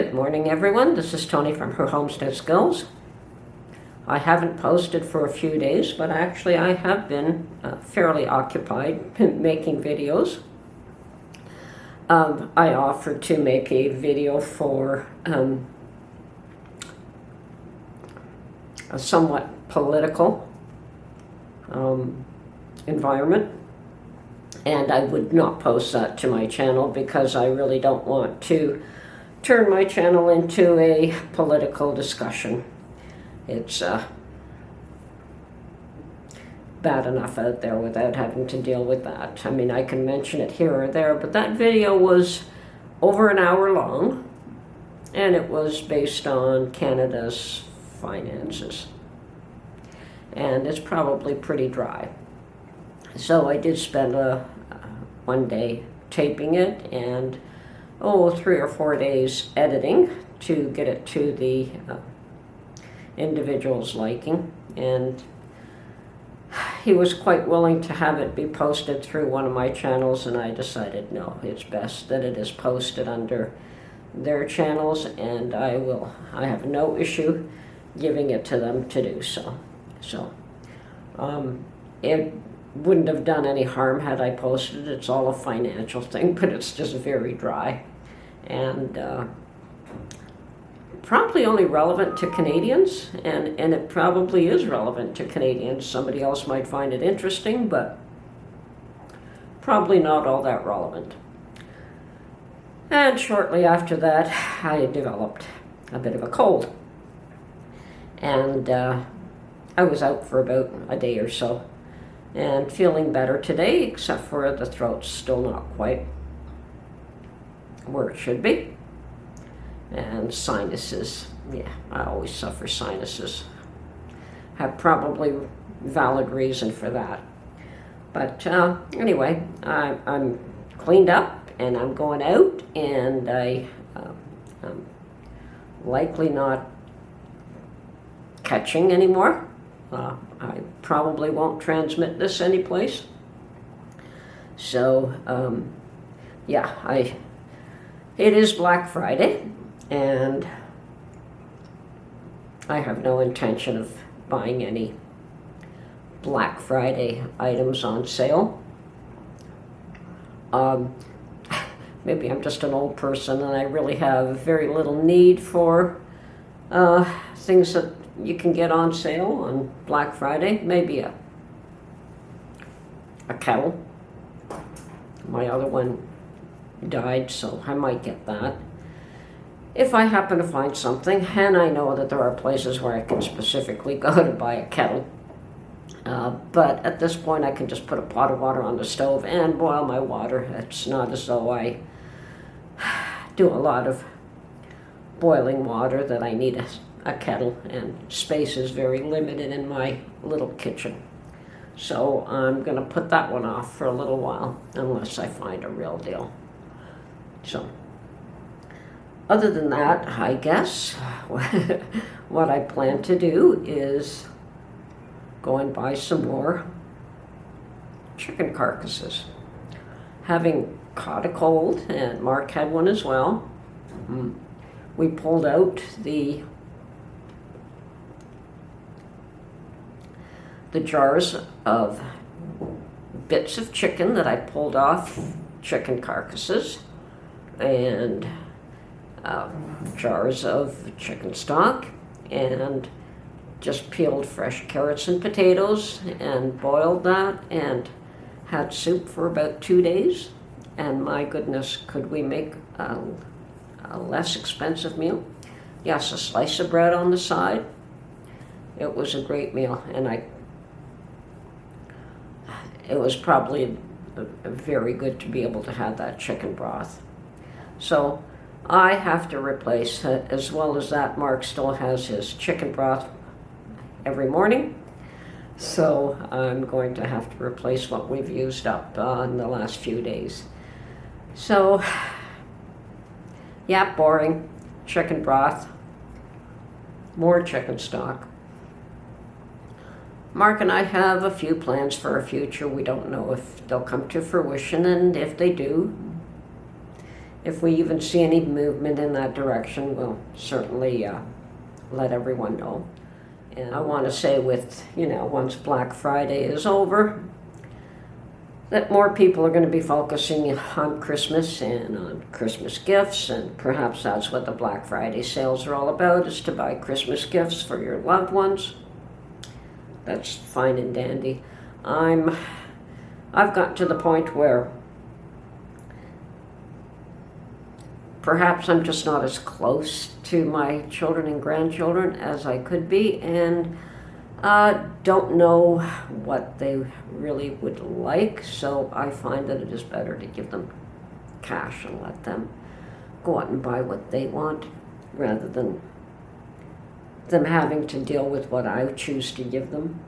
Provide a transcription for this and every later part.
Good morning, everyone. This is Tony from Her Homestead Skills. I haven't posted for a few days, but actually I have been fairly occupied making videos. I offered to make a video for a somewhat political environment, and I would not post that to my channel because I really don't want to turn my channel into a political discussion. It's bad enough out there without having to deal with that. I mean, I can mention it here or there, but that video was over an hour long, and it was based on Canada's finances. And it's probably pretty dry. So I did spend one day taping it and 3 or 4 days editing to get it to the individual's liking, and he was quite willing to have it be posted through one of my channels, and I decided no, it's best that it is posted under their channels, and I have no issue giving it to them to do so. It wouldn't have done any harm had I posted it. It's all a financial thing, but it's just very dry. And probably only relevant to Canadians, and it probably is relevant to Canadians. Somebody else might find it interesting, but probably not all that relevant. And shortly after that, I developed a bit of a cold. And I was out for about a day or so, and feeling better today, except for the throat's still not quite where it should be. And sinuses, yeah, I always suffer sinuses. Have probably valid reason for that. But anyway, I'm cleaned up and I'm going out, and I'm likely not catching anymore. I probably won't transmit this anyplace. So yeah, it is Black Friday, and I have no intention of buying any Black Friday items on sale. Maybe I'm just an old person and I really have very little need for things that you can get on sale on Black Friday. Maybe a kettle. My other one died, so I might get that if I happen to find something, and I know that there are places where I can specifically go to buy a kettle. But at this point I can just put a pot of water on the stove and boil my water. It's not as though I do a lot of boiling water that I need a kettle, and space is very limited in my little kitchen. So I'm going to put that one off for a little while unless I find a real deal. So other than that, I guess what I plan to do is go and buy some more chicken carcasses. Having caught a cold, and Mark had one as well, we pulled out the jars of bits of chicken that I pulled off chicken carcasses, and jars of chicken stock, and just peeled fresh carrots and potatoes and boiled that and had soup for about 2 days. And my goodness, could we make a less expensive meal? Yes, a slice of bread on the side. It was a great meal, and it was probably very good to be able to have that chicken broth. So I have to replace, as well as that, Mark still has his chicken broth every morning. So I'm going to have to replace what we've used up in the last few days. So, yeah, boring. Chicken broth, more chicken stock. Mark and I have a few plans for our future. We don't know if they'll come to fruition, and if they do, if we even see any movement in that direction, we'll certainly let everyone know. And I want to say with, once Black Friday is over, that more people are going to be focusing on Christmas and on Christmas gifts, and perhaps that's what the Black Friday sales are all about, is to buy Christmas gifts for your loved ones. That's fine and dandy. I've gotten to the point where perhaps I'm just not as close to my children and grandchildren as I could be, and don't know what they really would like, so I find that it is better to give them cash and let them go out and buy what they want, rather than them having to deal with what I choose to give them.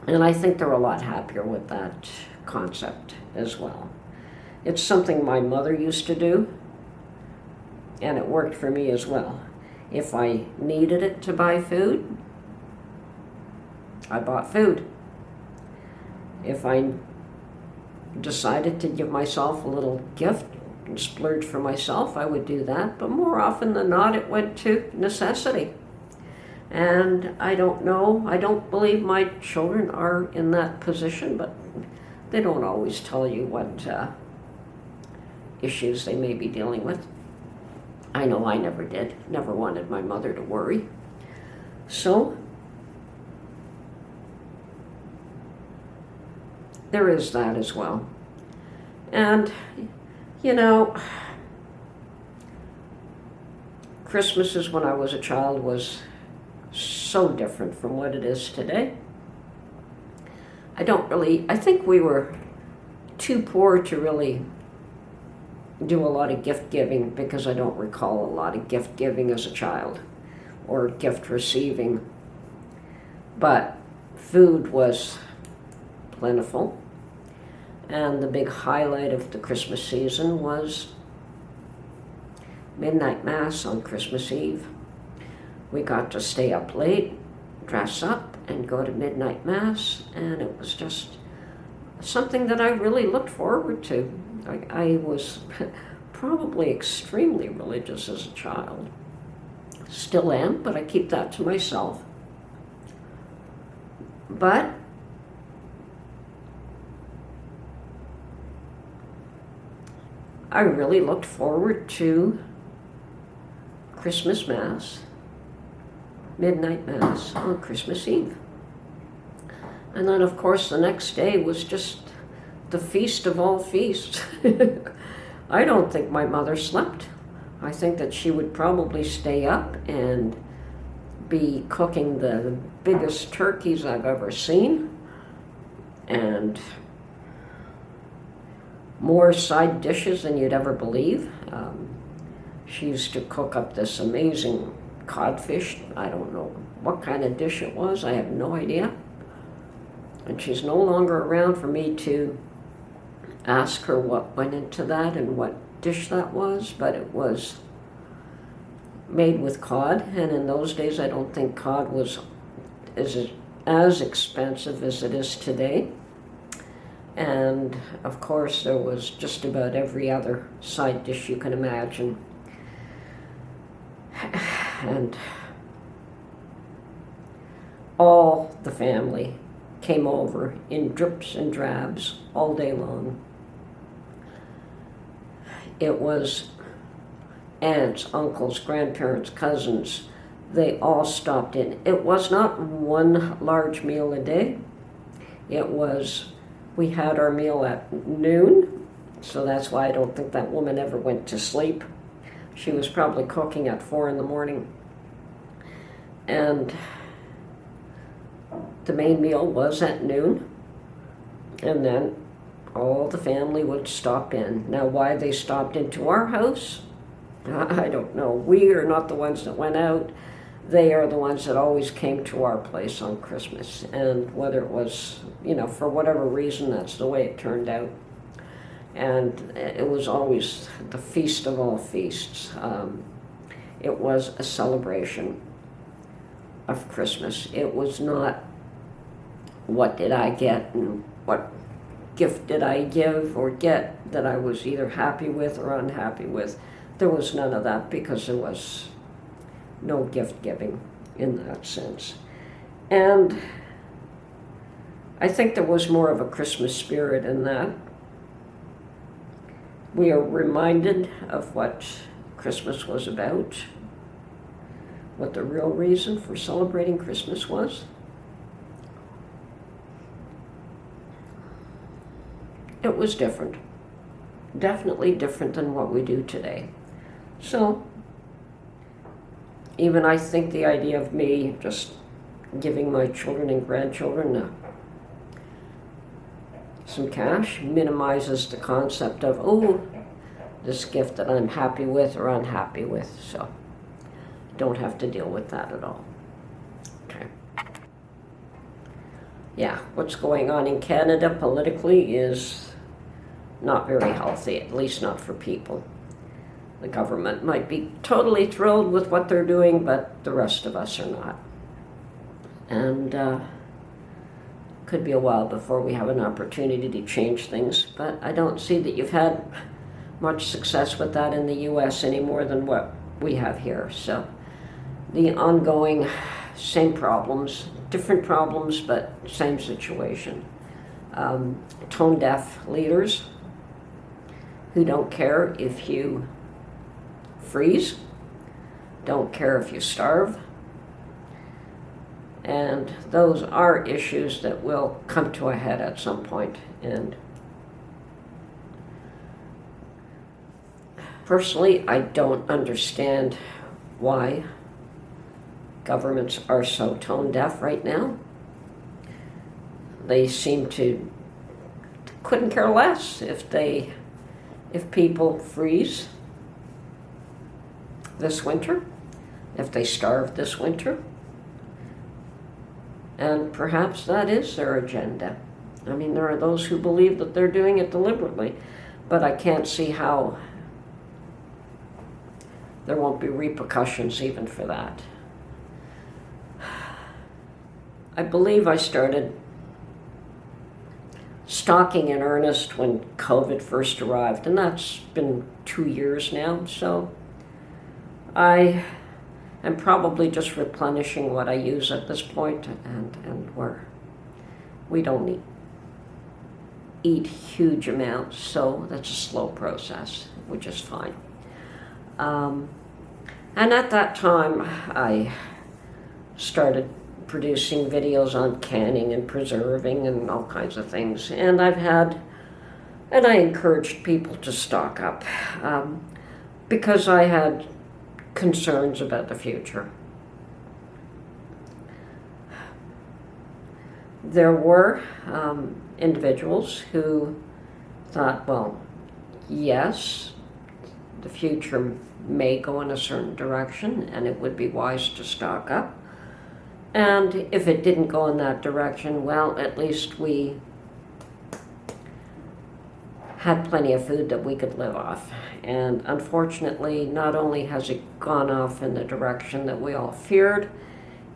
And I think they're a lot happier with that concept as well. It's something my mother used to do, and it worked for me as well. If I needed it to buy food, I bought food. If I decided to give myself a little gift and splurge for myself, I would do that. But more often than not, it went to necessity. And I don't know, I don't believe my children are in that position, but they don't always tell you what issues they may be dealing with. I know I never did, never wanted my mother to worry. So, there is that as well. And, Christmases when I was a child was so different from what it is today. I think we were too poor to really do a lot of gift giving, because I don't recall a lot of gift giving as a child or gift receiving. But food was plentiful, and the big highlight of the Christmas season was midnight mass on Christmas Eve. We got to stay up late, dress up, and go to midnight mass, and it was just something that I really looked forward to. I was probably extremely religious as a child. Still am, but I keep that to myself. But I really looked forward to Christmas Mass, midnight Mass on Christmas Eve. And then, of course, the next day was just the feast of all feasts. I don't think my mother slept. I think that she would probably stay up and be cooking the biggest turkeys I've ever seen, and more side dishes than you'd ever believe. She used to cook up this amazing codfish. I don't know what kind of dish it was. I have no idea. And she's no longer around for me to ask her what went into that and what dish that was, but it was made with cod, and in those days I don't think cod was as expensive as it is today. And of course there was just about every other side dish you can imagine. And all the family came over in drips and drabs all day long. It was aunts, uncles, grandparents, cousins. They all stopped in. It was not one large meal a day. It was, we had our meal at noon, so that's why I don't think that woman ever went to sleep. She was probably cooking at 4 a.m. And the main meal was at noon, and then all the family would stop in. Now, why they stopped into our house, I don't know. We are not the ones that went out. They are the ones that always came to our place on Christmas. And whether it was, for whatever reason, that's the way it turned out. And it was always the feast of all feasts. It was a celebration of Christmas. It was not, what did I get and what gift did I give or get that I was either happy with or unhappy with. There was none of that because there was no gift giving in that sense. And I think there was more of a Christmas spirit in that. We are reminded of what Christmas was about, what the real reason for celebrating Christmas was. It was different, definitely different than what we do today. So, even I think the idea of me just giving my children and grandchildren some cash minimizes the concept of, oh, this gift that I'm happy with or unhappy with. So, don't have to deal with that at all. Okay. Yeah, what's going on in Canada politically is not very healthy, at least not for people. The government might be totally thrilled with what they're doing, but the rest of us are not. And could be a while before we have an opportunity to change things, but I don't see that you've had much success with that in the US any more than what we have here. So the ongoing same problems, different problems, but same situation. Tone deaf leaders who don't care if you freeze, don't care if you starve. And those are issues that will come to a head at some point. And personally, I don't understand why governments are so tone deaf right now. They seem to couldn't care less if people freeze this winter, if they starve this winter. And perhaps that is their agenda. I mean, there are those who believe that they're doing it deliberately, but I can't see how there won't be repercussions even for that. I believe I started stocking in earnest when COVID first arrived, and that's been 2 years now, so I am probably just replenishing what I use at this point, and we don't eat huge amounts, so that's a slow process, which is fine. And at that time, I started producing videos on canning and preserving and all kinds of things, and I encouraged people to stock up because I had concerns about the future. There were individuals who thought, well, yes, the future may go in a certain direction and it would be wise to stock up. And if it didn't go in that direction, well, at least we had plenty of food that we could live off. And unfortunately, not only has it gone off in the direction that we all feared,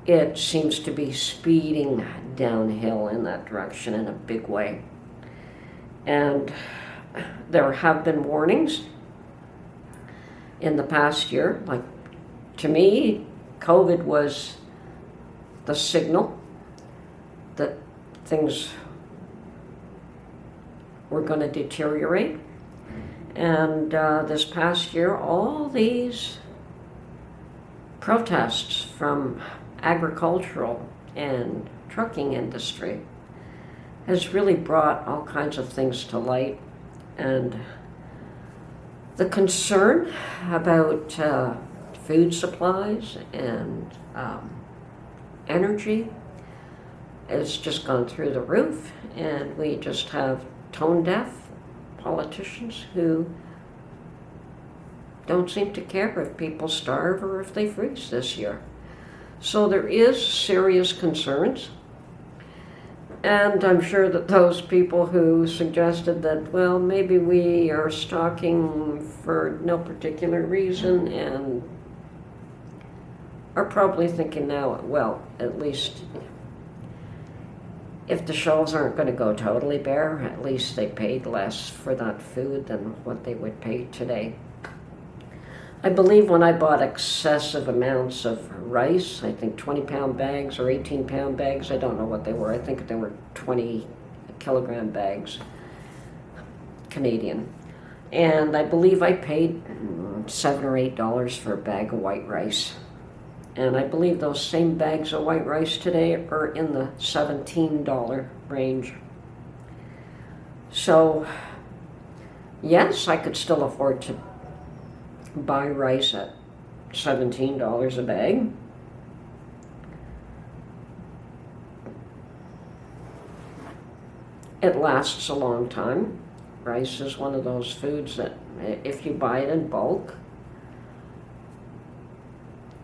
it seems to be speeding downhill in that direction in a big way. And there have been warnings in the past year. Like, to me, COVID was the signal that things were going to deteriorate. And this past year, all these protests from agricultural and trucking industry has really brought all kinds of things to light. And the concern about food supplies and energy has just gone through the roof, and we just have tone-deaf politicians who don't seem to care if people starve or if they freeze this year. So there is serious concerns, and I'm sure that those people who suggested that, well, maybe we are stocking for no particular reason and are probably thinking now, well, at least if the shelves aren't going to go totally bare, at least they paid less for that food than what they would pay today. I believe when I bought excessive amounts of rice, I think 20-pound bags or 18-pound bags, I don't know what they were. I think they were 20-kilogram bags, Canadian. And I believe I paid $7 or $8 for a bag of white rice. And I believe those same bags of white rice today are in the $17 range. So, yes, I could still afford to buy rice at $17 a bag. It lasts a long time. Rice is one of those foods that if you buy it in bulk,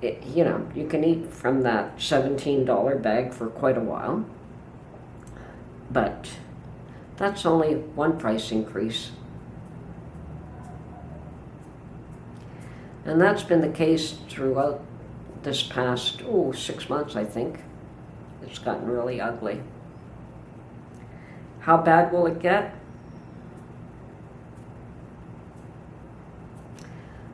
you can eat from that $17 bag for quite a while. But that's only one price increase. And that's been the case throughout this past, 6 months, I think. It's gotten really ugly. How bad will it get?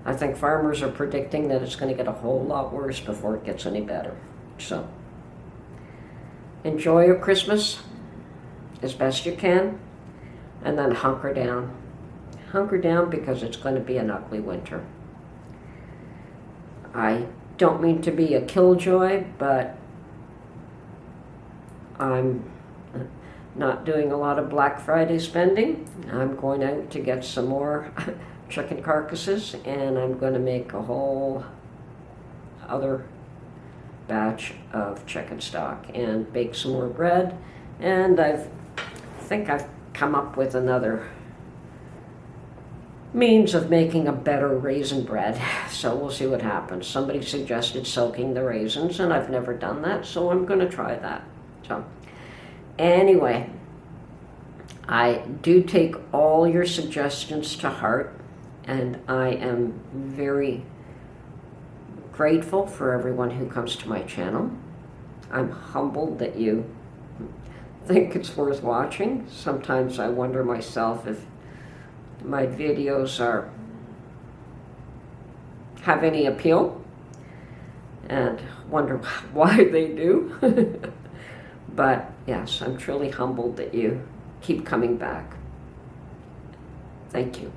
I think farmers are predicting that it's going to get a whole lot worse before it gets any better. So, enjoy your Christmas as best you can, and then hunker down. Hunker down because it's going to be an ugly winter. I don't mean to be a killjoy, but I'm not doing a lot of Black Friday spending. I'm going out to get some more chicken carcasses, and I'm going to make a whole other batch of chicken stock and bake some more bread. And I think I've come up with another means of making a better raisin bread, so we'll see what happens. Somebody suggested soaking the raisins, and I've never done that, so I'm going to try that. So anyway, I do take all your suggestions to heart, and I am very grateful for everyone who comes to my channel. I'm humbled that you think it's worth watching. Sometimes I wonder myself if my videos have any appeal, and wonder why they do. But yes, I'm truly humbled that you keep coming back. Thank you.